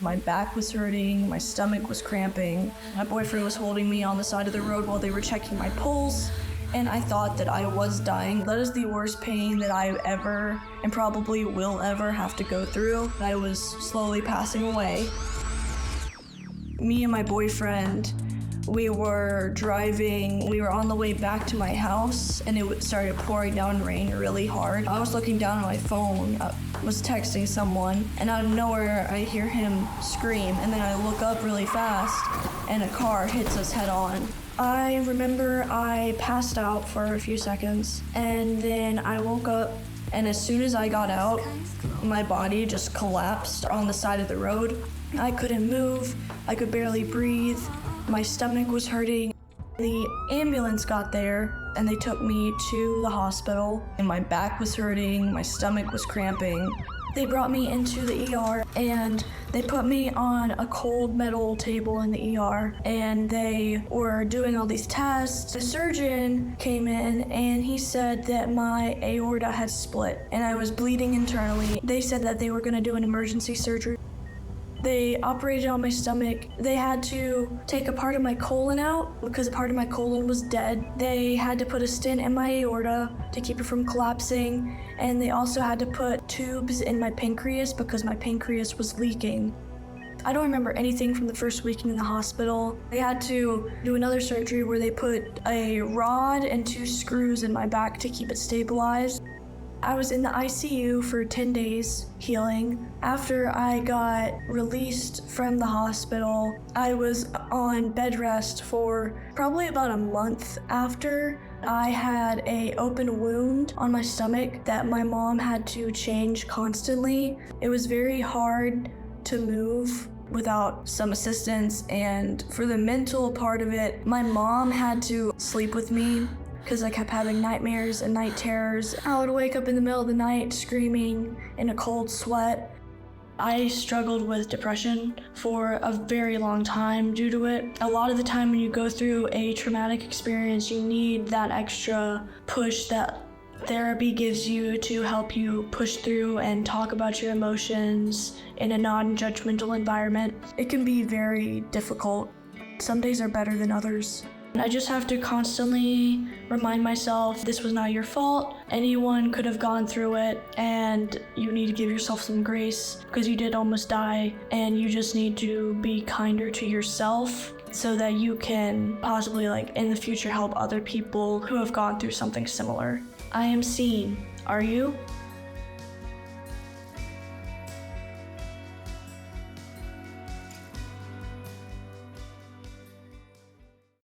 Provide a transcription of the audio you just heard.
My back was hurting, my stomach was cramping. My boyfriend was holding me on the side of the road while they were checking my pulse, and I thought that I was dying. That is the worst pain that I ever, and probably will ever, have to go through. I was slowly passing away. Me and my boyfriend, we were driving, we were on the way back to my house, and it started pouring down rain really hard. I was looking down at my phone, I was texting someone, and out of nowhere I hear him scream, and then I look up really fast, and a car hits us head on. I remember I passed out for a few seconds, and then I woke up, and as soon as I got out, my body just collapsed on the side of the road. I couldn't move, I could barely breathe, my stomach was hurting. The ambulance got there and they took me to the hospital, and my back was hurting, my stomach was cramping. They brought me into the ER and they put me on a cold metal table in the ER, and they were doing all these tests. The surgeon came in and he said that my aorta had split and I was bleeding internally. They said that they were gonna do an emergency surgery. They operated on my stomach. They had to take a part of my colon out because a part of my colon was dead. They had to put a stent in my aorta to keep it from collapsing, and they also had to put tubes in my pancreas because my pancreas was leaking. I don't remember anything from the first week in the hospital. They had to do another surgery where they put a rod and 2 screws in my back to keep it stabilized. I was in the ICU for 10 days healing. After I got released from the hospital, I was on bed rest for probably about a month after. I had an open wound on my stomach that my mom had to change constantly. It was very hard to move without some assistance, and for the mental part of it, my mom had to sleep with me because I kept having nightmares and night terrors. I would wake up in the middle of the night screaming in a cold sweat. I struggled with depression for a very long time due to it. A lot of the time when you go through a traumatic experience, you need that extra push that therapy gives you to help you push through and talk about your emotions in a non-judgmental environment. It can be very difficult. Some days are better than others. I just have to constantly remind myself this was not your fault. Anyone could have gone through it, and you need to give yourself some grace because you did almost die, and you just need to be kinder to yourself so that you can possibly, in the future, help other people who have gone through something similar. I am seen. Are you?